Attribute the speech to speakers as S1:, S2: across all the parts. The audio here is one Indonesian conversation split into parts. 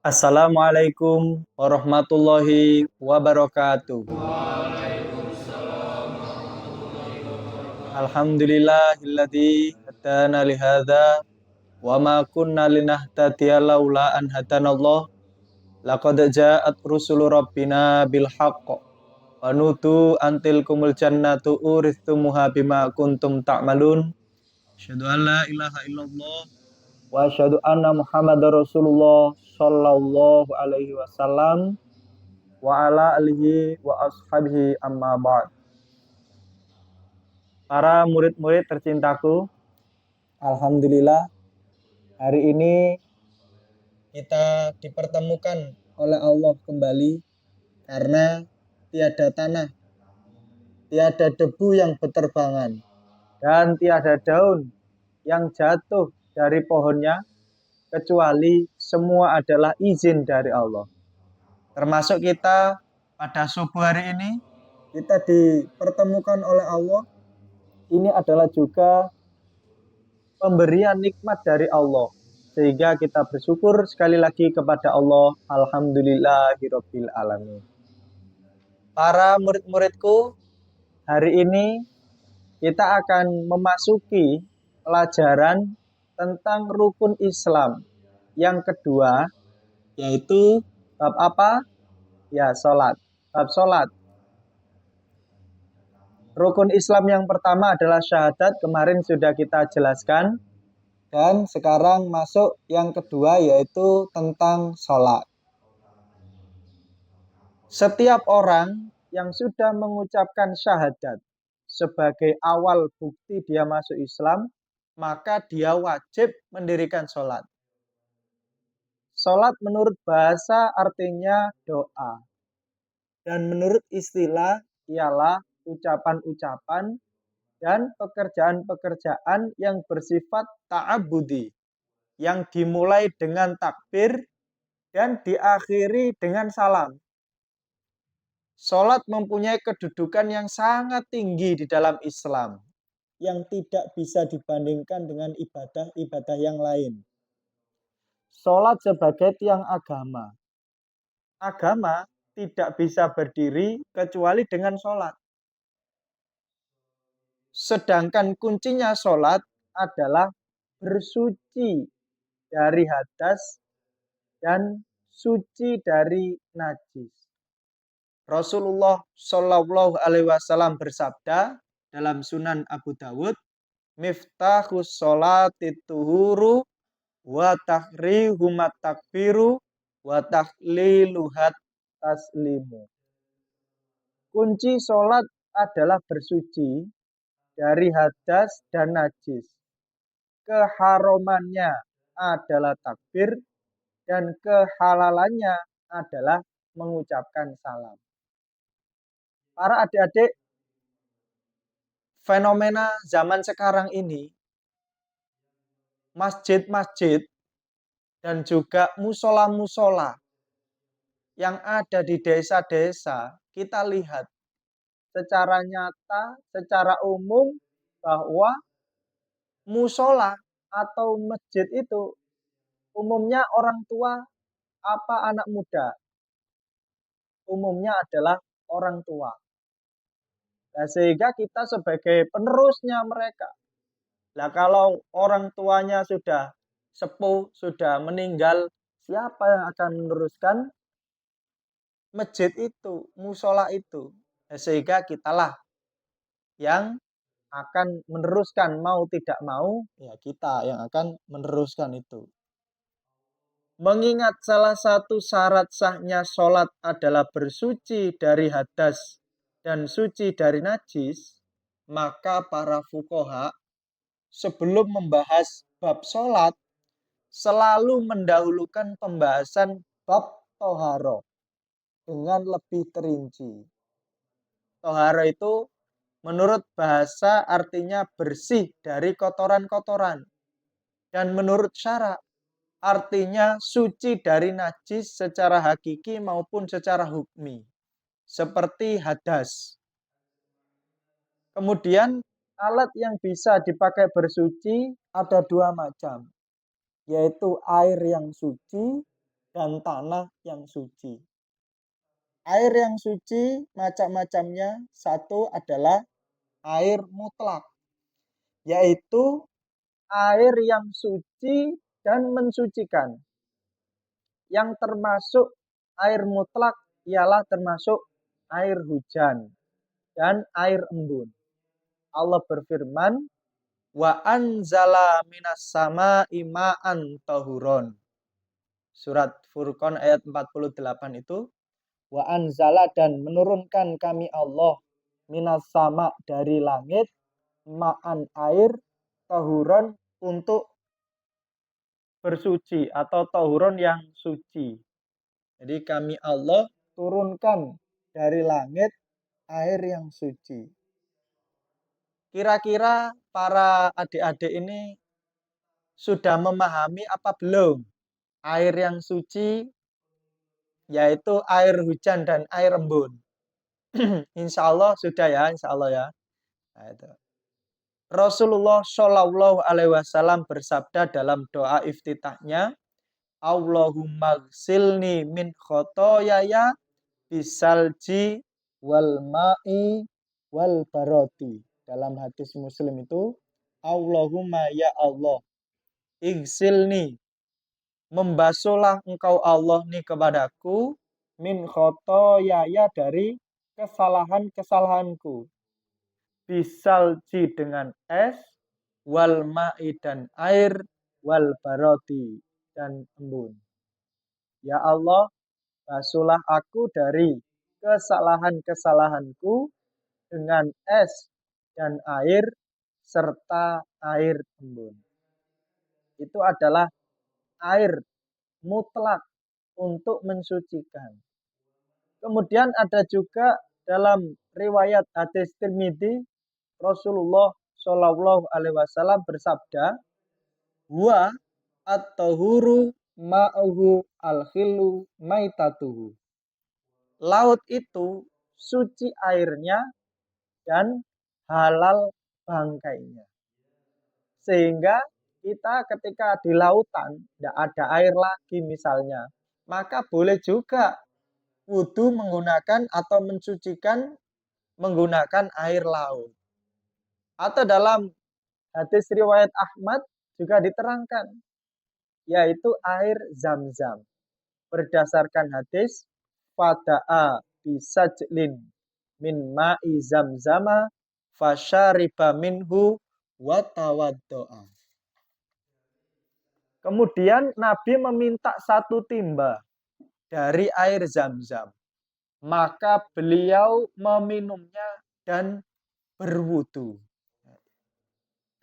S1: Assalamualaikum warahmatullahi wabarakatuh. Alhamdulillahilladzi hadana li hadza wa ma kunna linahtadiya laula an hadanallah. Laqad ja'at rusulu rabbina bil haqq wa nutu antil kumul jannatu uristumuha bima kuntum ta'malun. Asyhadu an la ilaha illallah wa asyhadu anna Muhammadar Rasulullah sallallahu alaihi wasallam wa ala alihi wa ashabihi amma ba'd. Para murid-murid tercintaku, alhamdulillah hari ini kita dipertemukan oleh Allah kembali karena tiada tanah, tiada debu yang berterbangan, dan tiada daun yang jatuh dari pohonnya kecuali semua adalah izin dari Allah. Termasuk kita pada subuh hari ini kita dipertemukan oleh Allah. Ini adalah juga pemberian nikmat dari Allah. Sehingga kita bersyukur sekali lagi kepada Allah. Alhamdulillahirabbil alamin. Para murid-muridku, hari ini kita akan memasuki pelajaran tentang rukun Islam yang kedua, yaitu bab apa? Ya, salat. Bab salat. Rukun Islam yang pertama adalah syahadat, kemarin sudah kita jelaskan. Dan sekarang masuk yang kedua, yaitu tentang sholat. Setiap orang yang sudah mengucapkan syahadat sebagai awal bukti dia masuk Islam, maka dia wajib mendirikan sholat. Sholat menurut bahasa artinya doa. Dan menurut istilah ialah ucapan-ucapan dan pekerjaan-pekerjaan yang bersifat ta'abudi, yang dimulai dengan takbir dan diakhiri dengan salam. Sholat mempunyai kedudukan yang sangat tinggi di dalam Islam, yang tidak bisa dibandingkan dengan ibadah-ibadah yang lain. Sholat sebagai tiang agama. Agama tidak bisa berdiri kecuali dengan sholat. Sedangkan kuncinya sholat adalah bersuci dari hadas dan suci dari najis. Rasulullah Shallallahu Alaihi Wasallam bersabda dalam Sunan Abu Dawud, miftahus sholati tuhuru wa tahrihumat takbiru wa tahliluhat taslimu. Kunci sholat adalah bersuci dari hadas dan najis. Keharamannya adalah takbir dan kehalalannya adalah mengucapkan salam. Para adik-adik, fenomena zaman sekarang ini, masjid-masjid dan juga musola-musola yang ada di desa-desa, kita lihat secara nyata, secara umum bahwa musola atau masjid itu umumnya orang tua apa anak muda, umumnya adalah orang tua. Nah, sehingga kita sebagai penerusnya mereka. Nah, kalau orang tuanya sudah sepuh, sudah meninggal, siapa yang akan meneruskan masjid itu, musola itu? Nah, sehingga kitalah yang akan meneruskan, mau tidak mau, ya kita yang akan meneruskan itu. Mengingat salah satu syarat sahnya sholat adalah bersuci dari hadas dan suci dari najis, maka para fuqaha sebelum membahas bab sholat selalu mendahulukan pembahasan bab toharo dengan lebih terinci. Toharo itu menurut bahasa artinya bersih dari kotoran-kotoran. Dan menurut syara artinya suci dari najis secara hakiki maupun secara hukmi. Seperti hadas. Kemudian alat yang bisa dipakai bersuci ada dua macam. Yaitu air yang suci dan tanah yang suci. Air yang suci macam-macamnya. Satu adalah air mutlak, yaitu air yang suci dan mensucikan. Yang termasuk air mutlak ialah termasuk air hujan dan air embun. Allah berfirman, wa anzala minas sama'i ma'an tahuron. Surat Furqan ayat 48 itu, wa anzala dan menurunkan kami Allah minas sama dari langit ma'an air tahuron untuk bersuci atau tahuron yang suci. Jadi kami Allah turunkan dari langit air yang suci. Kira-kira para adik-adik ini sudah memahami apa belum? Air yang suci yaitu air hujan dan air embun. Insya Allah sudah ya, insya Allah ya. Nah, itu. Rasulullah Shallallahu Alaihi Wasallam bersabda dalam doa iftitahnya, Allahumma gsilni min khotoyaya bisalji wal ma'i wal baroti. Dalam hadis Muslim itu, Allahumma ya Allah, igsilni, membasuhlah engkau Allah nih kepadaku, min khotoyaya dari kesalahan-kesalahanku. Bisalji dengan es, wal ma'i dan air, wal baroti dan embun. Ya Allah, basuhlah aku dari kesalahan-kesalahanku dengan es dan air serta air embun. Itu adalah air mutlak untuk mensucikan. Kemudian ada juga dalam riwayat hadis Tirmidzi, Rasulullah Shallallahu Alaihi Wasallam bersabda, wa at-tahuru ma'uhu al-khilu maitatuhu. Laut itu suci airnya dan halal bangkainya. Sehingga kita ketika di lautan tidak ada air lagi misalnya, maka boleh juga wudhu menggunakan atau mensucikan menggunakan air laut. Atau dalam hadis riwayat Ahmad juga diterangkan, yaitu air zam-zam. Berdasarkan hadis, fada'a bisajlin min ma'i zamzama fasyariba minhu watawaddo'a. Kemudian Nabi meminta satu timba dari air zam-zam. Maka beliau meminumnya dan berwudu.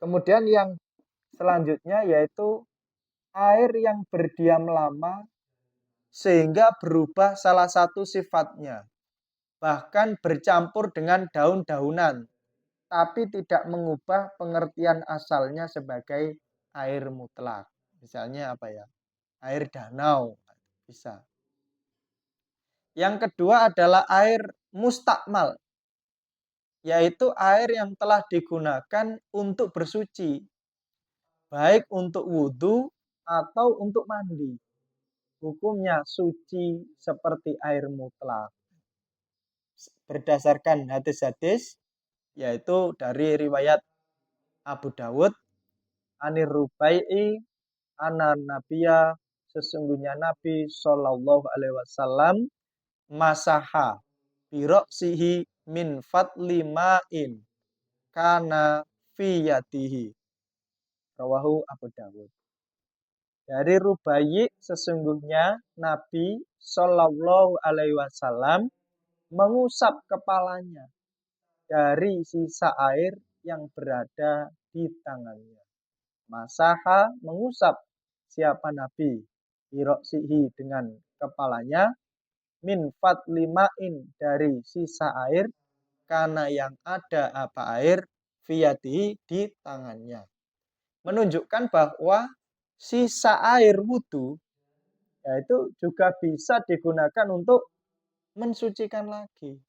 S1: Kemudian yang selanjutnya yaitu air yang berdiam lama sehingga berubah salah satu sifatnya. Bahkan bercampur dengan daun-daunan, tapi tidak mengubah pengertian asalnya sebagai air mutlak. Misalnya apa ya? Air danau, bisa. Yang kedua adalah air mustakmal, yaitu air yang telah digunakan untuk bersuci, baik untuk wudhu atau untuk mandi. Hukumnya suci seperti air mutlak. Berdasarkan hadis-hadis, yaitu dari riwayat Abu Dawud, Anir Rubai'i, Anan Nabiya, sesungguhnya Nabi Shallallahu Alaihi Wasallam masaha biroksihi min fatli ma'in kana fi yadihi. Rawahu Abu Dawud. Dari Rubai, sesungguhnya Nabi Shallallahu Alaihi Wasallam mengusap kepalanya dari sisa air yang berada di tangannya. Masaha, mengusap siapa Nabi biroksihi dengan kepalanya, min fatli ma'in dari sisa air, karena yang ada apa air fiyadihi di tangannya. Menunjukkan bahwa sisa air wudhu yaitu juga bisa digunakan untuk mensucikan lagi.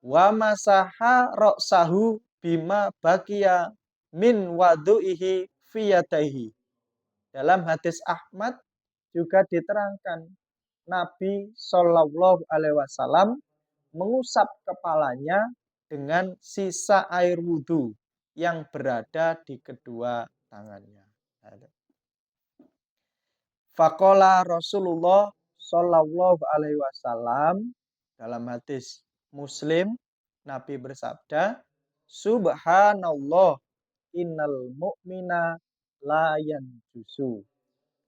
S1: Wa masaha ra'sahu bima baqiya min wadu'ihi fiyadaihi. Dalam hadis Ahmad juga diterangkan Nabi Shallallahu Alaihi Wasallam mengusap kepalanya dengan sisa air wudhu yang berada di kedua tangannya. Faqala Rasulullah Shallallahu Alaihi Wasallam dalam hadis Muslim, Nabi bersabda, Subhanallah, innal mu'mina la yanjusu.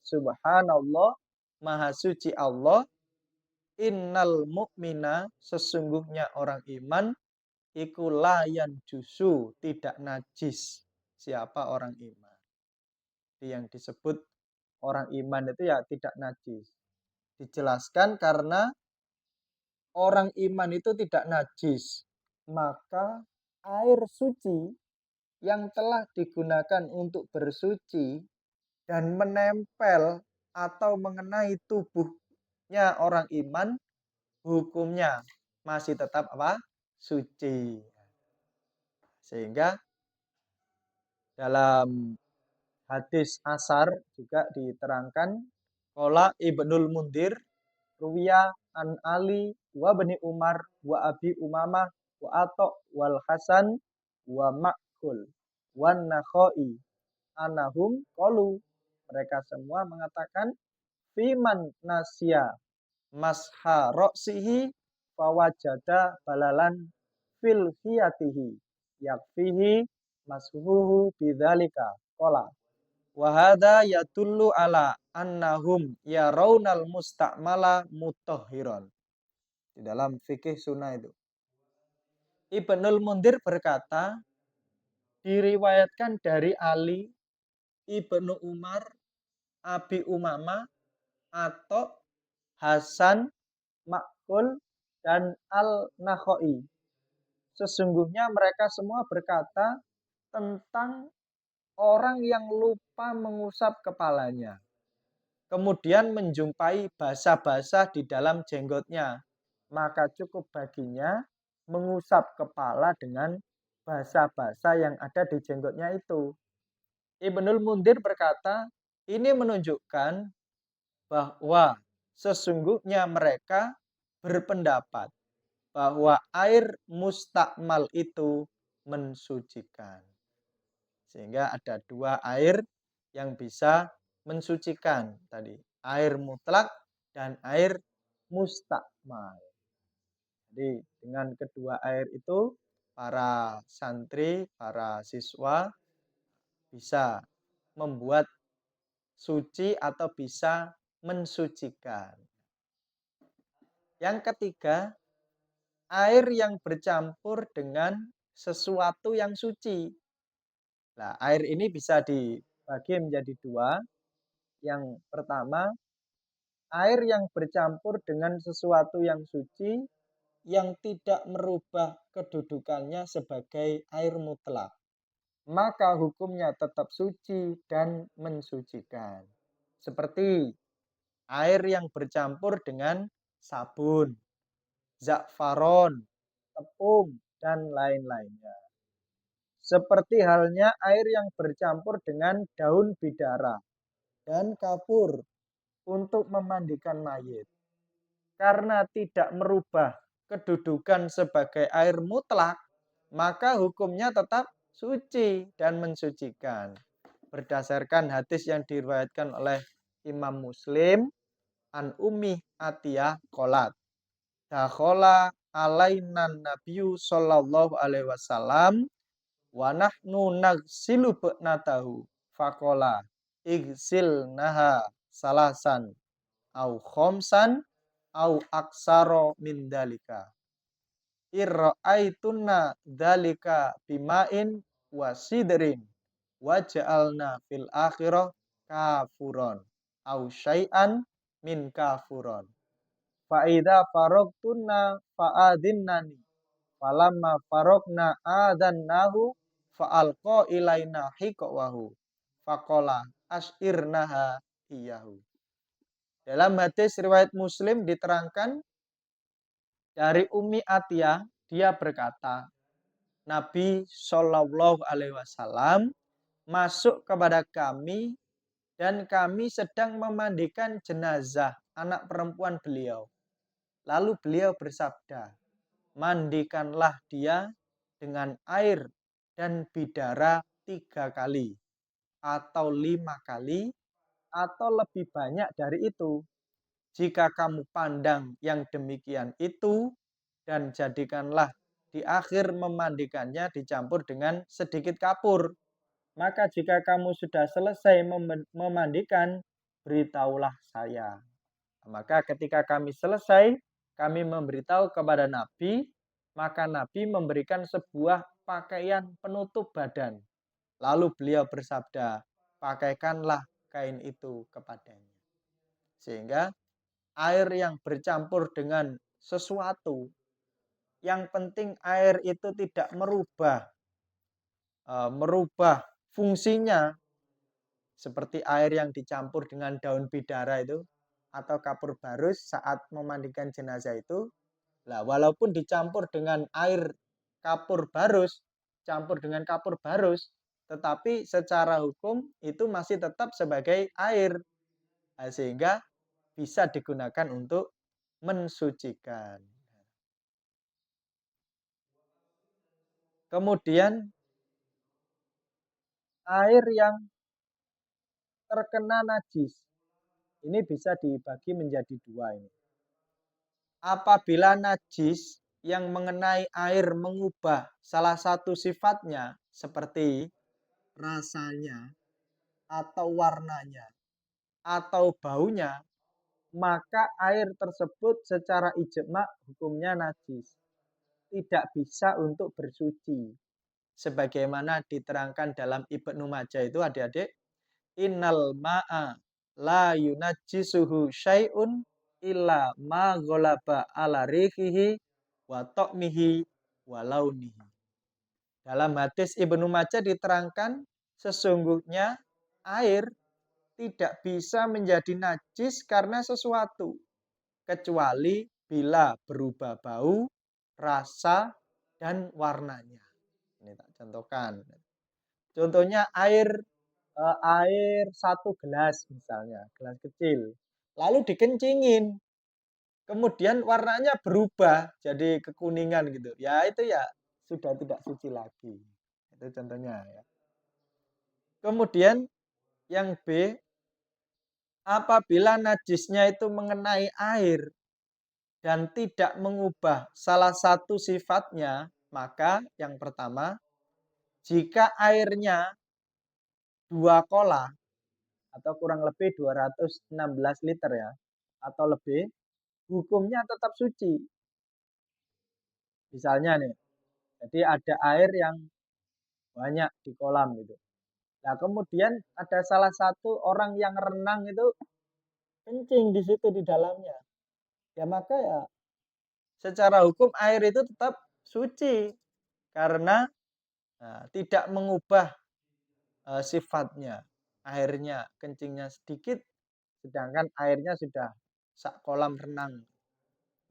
S1: Subhanallah, maha suci Allah, innal mu'mina, sesungguhnya orang iman, iku la yanjusu, tidak najis. Siapa orang iman? Yang disebut orang iman itu ya tidak najis. Dijelaskan karena orang iman itu tidak najis, maka air suci yang telah digunakan untuk bersuci dan menempel atau mengenai tubuhnya orang iman, hukumnya masih tetap apa? Suci. Sehingga dalam hadis asar juga diterangkan, qala Ibnul Mundhir ruwiya an Ali wa bani Umar wa Abi Umamah wa Atta wal Hasan wa Ma'kul wan Nakhai anahum qalu, mereka semua mengatakan fiman nasya masha ra'sihi fawajada balalan fil hiyatihi yakfihi mashuhu bidzalika qala wa hadza yadullu ala annahum yarawnal mustakmala mutahhiran. Di dalam fikih sunnah itu Ibnul Mundhir berkata, diriwayatkan dari Ali, Ibnu Umar, Abi Umamah, Atta, Hasan, Ma'kul, dan Al-Nakhai. Sesungguhnya mereka semua berkata tentang orang yang lupa mengusap kepalanya, kemudian menjumpai basah-basah di dalam jenggotnya, maka cukup baginya mengusap kepala dengan basah-basah yang ada di jenggotnya itu. Ibnul Mundhir berkata, ini menunjukkan bahwa sesungguhnya mereka berpendapat bahwa air mustakmal itu mensucikan. Sehingga ada dua air yang bisa mensucikan tadi, air mutlak dan air mustakmal. Jadi dengan kedua air itu para santri, para siswa bisa membuat suci atau bisa mensucikan. Yang ketiga, air yang bercampur dengan sesuatu yang suci. Nah, air ini bisa dibagi menjadi dua. Yang pertama, air yang bercampur dengan sesuatu yang suci yang tidak merubah kedudukannya sebagai air mutlak, maka hukumnya tetap suci dan mensucikan. Seperti air yang bercampur dengan sabun, za'faron, tepung, dan lain-lainnya. Seperti halnya air yang bercampur dengan daun bidara dan kafur untuk memandikan mayit. Karena tidak merubah kedudukan sebagai air mutlak, maka hukumnya tetap suci dan mensucikan. Berdasarkan hadis yang diriwayatkan oleh Imam Muslim, an Ummi Atiyah qolat, dakhala alainan nabiyyu sallallahu alaihi wasallam wa nahnu nagsilu ba'natahu faqala igsilnaha salasan au khomsan au aksaro min dalika irra'aitunna dalika bima'in wa sidrin wa ja'alna fil akhirah kafuron au syai'an min kafuron fa idza faragtunna fa'adinnani falamma faragna adannahu fa'alqa ilaina hiqwahu faqala ashirnaha iyahu. Dalam hadis riwayat Muslim diterangkan dari Ummi Atiyah, dia berkata, Nabi Shallallahu Alaihi Wasallam masuk kepada kami dan kami sedang memandikan jenazah anak perempuan beliau. Lalu beliau bersabda, mandikanlah dia dengan air dan bidara 3 kali, atau 5 kali, atau lebih banyak dari itu. Jika kamu pandang yang demikian itu, dan jadikanlah di akhir memandikannya dicampur dengan sedikit kapur. Maka jika kamu sudah selesai memandikan, beritahulah saya. Maka ketika kami selesai, kami memberitahu kepada Nabi, maka Nabi memberikan sebuah pakaian penutup badan. Lalu beliau bersabda, pakaikanlah kain itu kepadanya. Sehingga air yang bercampur dengan sesuatu, yang penting air itu tidak merubah fungsinya, seperti air yang dicampur dengan daun bidara itu atau kapur barus saat memandikan jenazah itu. Lah, walaupun dicampur dengan air kapur barus, campur dengan kapur barus, tetapi secara hukum itu masih tetap sebagai air. Nah, sehingga bisa digunakan untuk mensucikan. Kemudian air yang terkena najis ini bisa dibagi menjadi dua ini. Apabila najis yang mengenai air mengubah salah satu sifatnya seperti rasanya atau warnanya atau baunya, maka air tersebut secara ijma hukumnya najis. Tidak bisa untuk bersuci. Sebagaimana diterangkan dalam Ibnu Majah itu adik-adik, innal ma'a la yunajjisuhu syai'un illa ma ghalaba ala rihihi wa ta'mihi wa launihi. Dalam hadis Ibnu Majah diterangkan sesungguhnya air tidak bisa menjadi najis karena sesuatu kecuali bila berubah bau, rasa, dan warnanya. Ini tak contohkan. Contohnya air 1 gelas misalnya, gelas kecil. Lalu dikencingin. Kemudian warnanya berubah jadi kekuningan gitu. Ya itu ya sudah tidak suci lagi. Itu contohnya ya. Kemudian yang B, apabila najisnya itu mengenai air dan tidak mengubah salah satu sifatnya, maka yang pertama, jika airnya 2 kola atau kurang lebih 216 liter ya, atau lebih, hukumnya tetap suci. Misalnya nih, jadi ada air yang banyak di kolam gitu. Nah, kemudian ada salah satu orang yang renang itu kencing di situ di dalamnya. Ya maka ya secara hukum air itu tetap suci karena tidak mengubah sifatnya. Airnya kencingnya sedikit sedangkan airnya sudah sak kolam renang.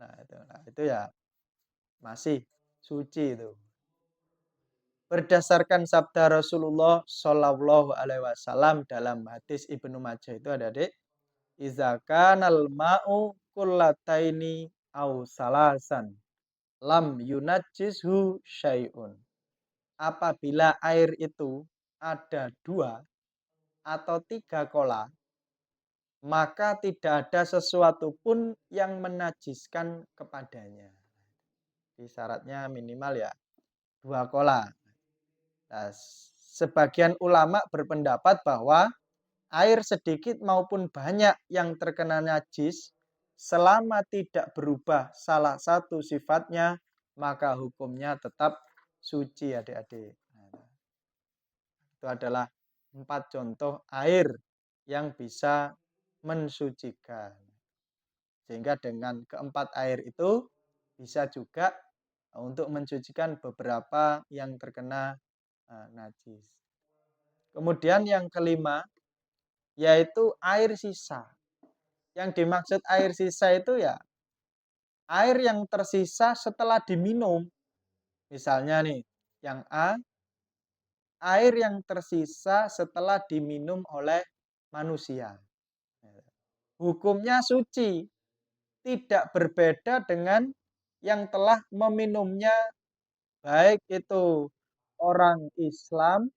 S1: Nah, itu ya masih suci itu. Berdasarkan sabda Rasulullah Shallallahu Alaihi Wasallam dalam hadis Ibnu Majah itu ada adik, iza kanal ma'u kullataini au salasan lam yunajjishu syai'un. Apabila air itu ada 2 atau 3 kola, maka tidak ada sesuatu pun yang menajiskan kepadanya. Jadi syaratnya minimal ya 2 kola. Nah, sebagian ulama berpendapat bahwa air sedikit maupun banyak yang terkena najis, selama tidak berubah salah satu sifatnya, maka hukumnya tetap suci adik-adik. Itu adalah 4 contoh air yang bisa mensucikan. Sehingga dengan keempat air itu bisa juga untuk mensucikan beberapa yang terkena najis. Kemudian yang kelima, yaitu air sisa. Yang dimaksud air sisa itu ya air yang tersisa setelah diminum. Misalnya nih, yang A, air yang tersisa setelah diminum oleh manusia. Hukumnya suci, tidak berbeda dengan yang telah meminumnya, baik itu orang Islam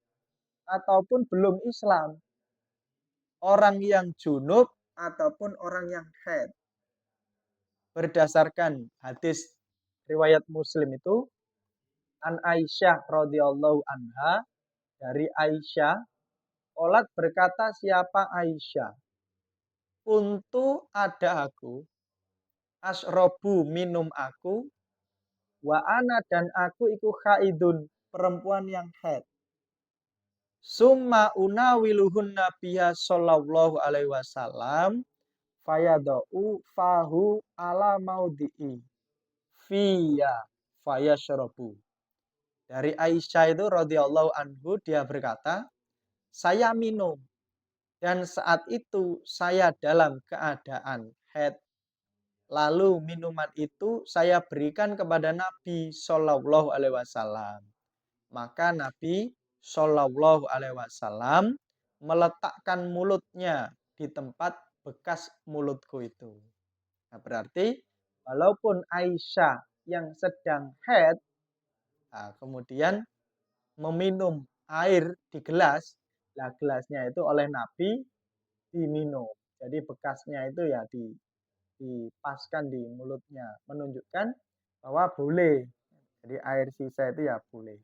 S1: ataupun belum Islam, orang yang junub ataupun orang yang haid. Berdasarkan hadis riwayat Muslim itu, an Aisyah radhiyallahu anha, dari Aisyah, Olat berkata, siapa Aisyah? Untuk ada aku, asrobu minum aku, wa ana dan aku iku haidun, perempuan yang haid. Summa unawiluhun nabiya sallallahu alaihi wasallam fayadau fahu ala maudi'i fiya fayashrabu. Dari Aisyah itu radhiyallahu anhu, dia berkata, saya minum dan saat itu saya dalam keadaan haid. Lalu minuman itu saya berikan kepada Nabi Shallallahu Alaihi Wasallam. Maka Nabi Shallallahu Alaihi Wasallam meletakkan mulutnya di tempat bekas mulutku itu. Nah, berarti walaupun Aisyah yang sedang haid, nah, kemudian meminum air di gelas, nah gelasnya itu oleh Nabi diminum. Jadi bekasnya itu ya dipaskan di mulutnya, menunjukkan bahwa boleh. Jadi air sisa itu ya boleh.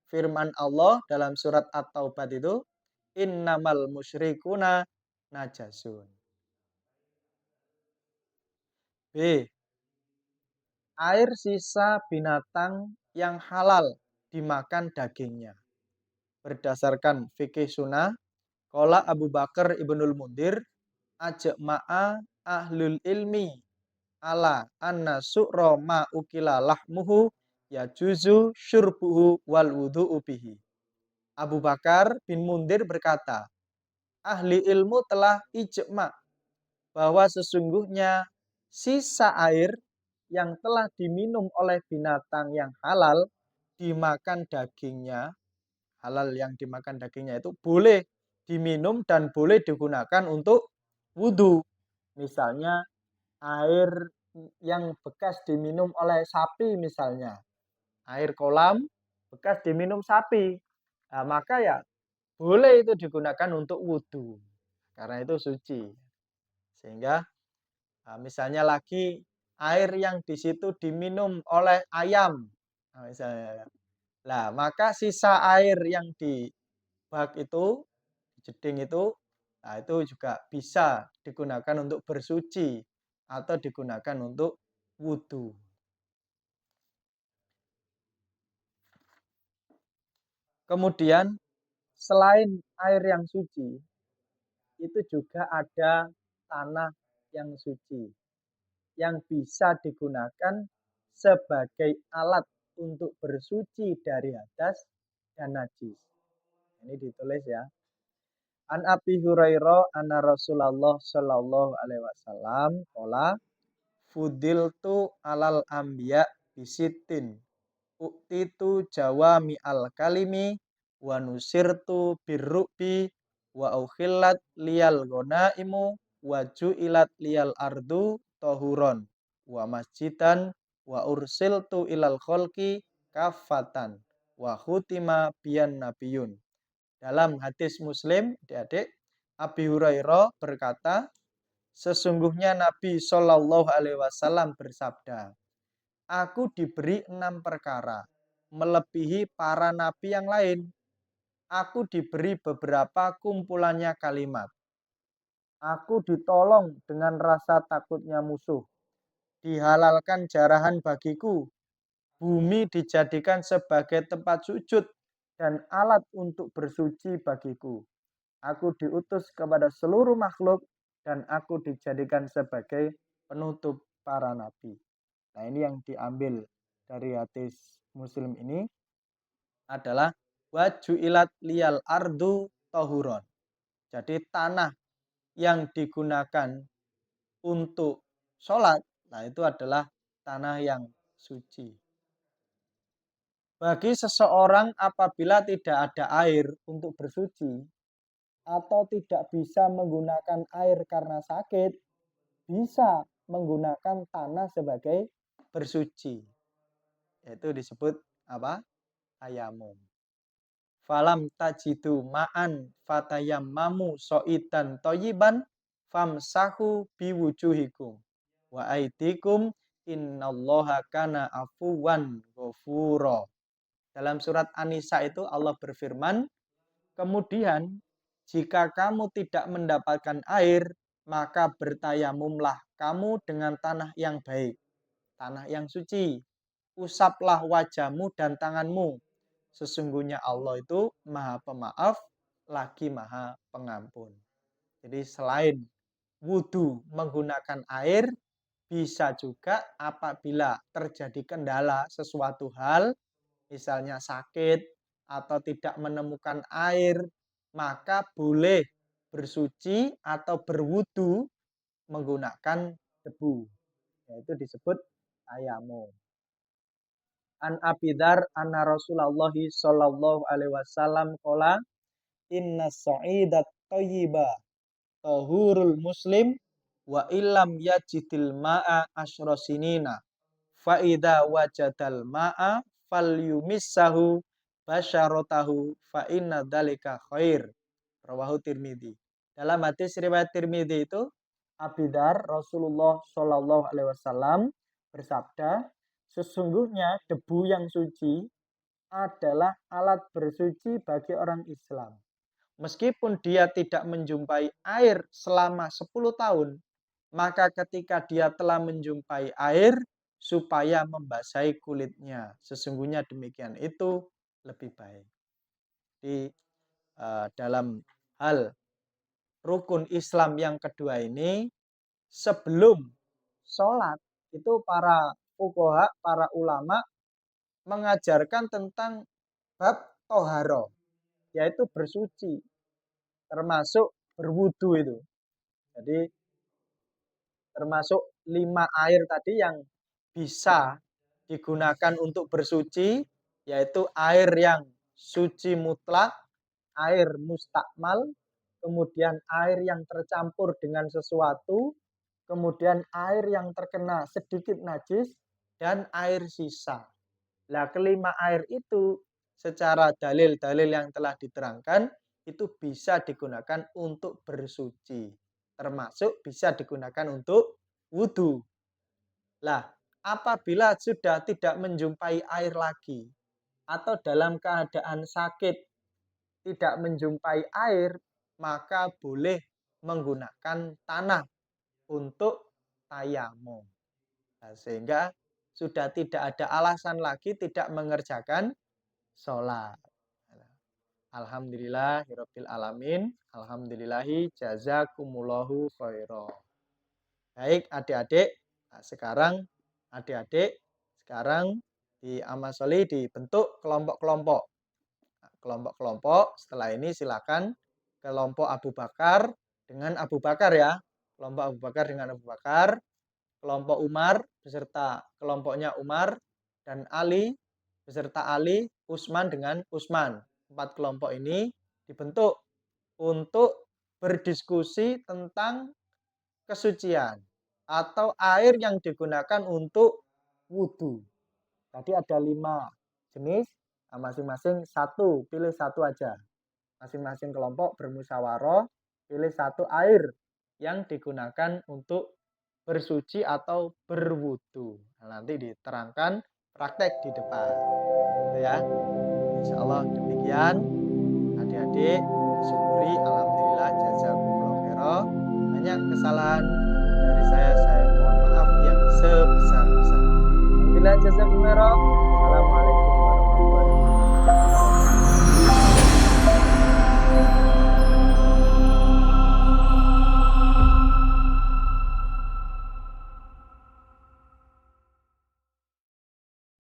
S1: Firman Allah dalam surat At-Taubah itu, innamal musyrikuna najasun. B. Air sisa binatang yang halal dimakan dagingnya. Berdasarkan fikih sunnah, qala Abu Bakar Ibnul Mundir, ajma'a ahlul ilmi ala anna su'ra ma ukila lahmuhu ya juzu syurbuhu wal wudu'u bihi. Abu Bakar bin Mundir berkata, ahli ilmu telah ijma bahwa sesungguhnya sisa air yang telah diminum oleh binatang yang halal dimakan dagingnya, halal yang dimakan dagingnya itu boleh diminum dan boleh digunakan untuk wudhu. Misalnya air yang bekas diminum oleh sapi misalnya, air kolam bekas diminum sapi, nah, maka ya boleh itu digunakan untuk wudhu karena itu suci. Sehingga nah, misalnya lagi air yang di situ diminum oleh ayam, nah, misalnya, nah maka sisa air yang di bak itu, jeding itu, nah itu juga bisa digunakan untuk bersuci atau digunakan untuk wudhu. Kemudian selain air yang suci, itu juga ada tanah yang suci yang bisa digunakan sebagai alat untuk bersuci dari hadas dan najis. Ini ditulis ya. An Abi Hurairah anna Rasulullah sallallahu alaihi wasallam qala fudiltu alal anbiya bisitin uktitu jawami al kalimi wa nusirtu birrubi wa ukhillat liyal gonaimu wa ju'ilat liyal ardu tohuron wa masjidan wa ursiltu ilal kholki kafatan wa khutima biyan nabiyun. Dalam hadis Muslim, adik-adik, Abi Hurairah berkata, sesungguhnya Nabi Shallallahu Alaihi Wasallam bersabda, aku diberi 6 perkara, melebihi para nabi yang lain. Aku diberi beberapa kumpulannya kalimat. Aku ditolong dengan rasa takutnya musuh. Dihalalkan jarahan bagiku. Bumi dijadikan sebagai tempat sujud dan alat untuk bersuci bagiku. Aku diutus kepada seluruh makhluk dan aku dijadikan sebagai penutup para nabi. Nah, ini yang diambil dari hadis Muslim ini adalah wajuilat liyal ardu tohuron. Jadi tanah yang digunakan untuk sholat, nah itu adalah tanah yang suci. Bagi seseorang apabila tidak ada air untuk bersuci, atau tidak bisa menggunakan air karena sakit, bisa menggunakan tanah sebagai bersuci. Yaitu disebut apa? Tayamum. Falam tajidu ma'an fatayammamu so'idan toyiban famsahu biwujuhikum wa aidikum innallaha kana afuwan ghafura. Dalam surat An-Nisa itu Allah berfirman, kemudian jika kamu tidak mendapatkan air, maka bertayamumlah kamu dengan tanah yang baik, tanah yang suci. Usaplah wajahmu dan tanganmu. Sesungguhnya Allah itu Maha Pemaaf lagi Maha Pengampun. Jadi selain wudhu menggunakan air, bisa juga apabila terjadi kendala sesuatu hal, misalnya sakit atau tidak menemukan air, maka boleh bersuci atau berwudhu menggunakan debu. Yaitu disebut tayamum. An Abidar anna Rasulullah sallallahu alaihi wasallam qala inna sa'idat thayyiba tahurul muslim wa illam yajidil ma'a asyra sinina fa idza wajadal ma'a falyumissahu basyaratahu fa inna dzalika khair. Rawahu Tirmidzi. Dalam hadis riwayat Tirmidzi itu Abidar Rasulullah sallallahu alaihi wasallam bersabda, sesungguhnya debu yang suci adalah alat bersuci bagi orang Islam. Meskipun dia tidak menjumpai air selama 10 tahun, maka ketika dia telah menjumpai air, supaya membasahi kulitnya. Sesungguhnya demikian itu lebih baik. Di dalam hal rukun Islam yang kedua ini, sebelum sholat, itu para fuqaha, para ulama mengajarkan tentang bab toharo, yaitu bersuci, termasuk berwudu itu. Jadi termasuk 5 air tadi yang bisa digunakan untuk bersuci, yaitu air yang suci mutlak, air mustakmal, kemudian air yang tercampur dengan sesuatu, kemudian air yang terkena sedikit najis, dan air sisa. Nah, kelima air itu secara dalil-dalil yang telah diterangkan itu bisa digunakan untuk bersuci, termasuk bisa digunakan untuk wudhu. Lah, apabila sudah tidak menjumpai air lagi atau dalam keadaan sakit tidak menjumpai air, maka boleh menggunakan tanah untuk tayamum. Nah, sehingga sudah tidak ada alasan lagi tidak mengerjakan sholat. Alhamdulillahirabbil alamin. Alhamdulillahi jazakumullahu khairan. Baik adik-adik, nah, sekarang di Amal Sholih dibentuk kelompok-kelompok. Nah, kelompok-kelompok setelah ini silakan kelompok Abu Bakar dengan Abu Bakar ya. Kelompok Abu Bakar dengan Abu Bakar. Kelompok Umar beserta kelompoknya Umar, dan Ali beserta Ali, Utsman dengan Utsman. 4 kelompok ini dibentuk untuk berdiskusi tentang kesucian atau air yang digunakan untuk wudhu. Tadi ada 5 jenis, masing-masing satu, pilih satu aja. Masing-masing kelompok bermusyawarah, pilih satu air yang digunakan untuk bersuci atau berwudu. Nah, nanti diterangkan praktek di depan. Gitu ya. Insya Allah demikian. Adik-adik disyukuri, alhamdulillah jazakumullah khairan. Banyak kesalahan dari saya mohon maaf yang sebesar-besarnya. Alhamdulillah jazakumullah khairan. Assalamualaikum warahmatullahi wabarakatuh.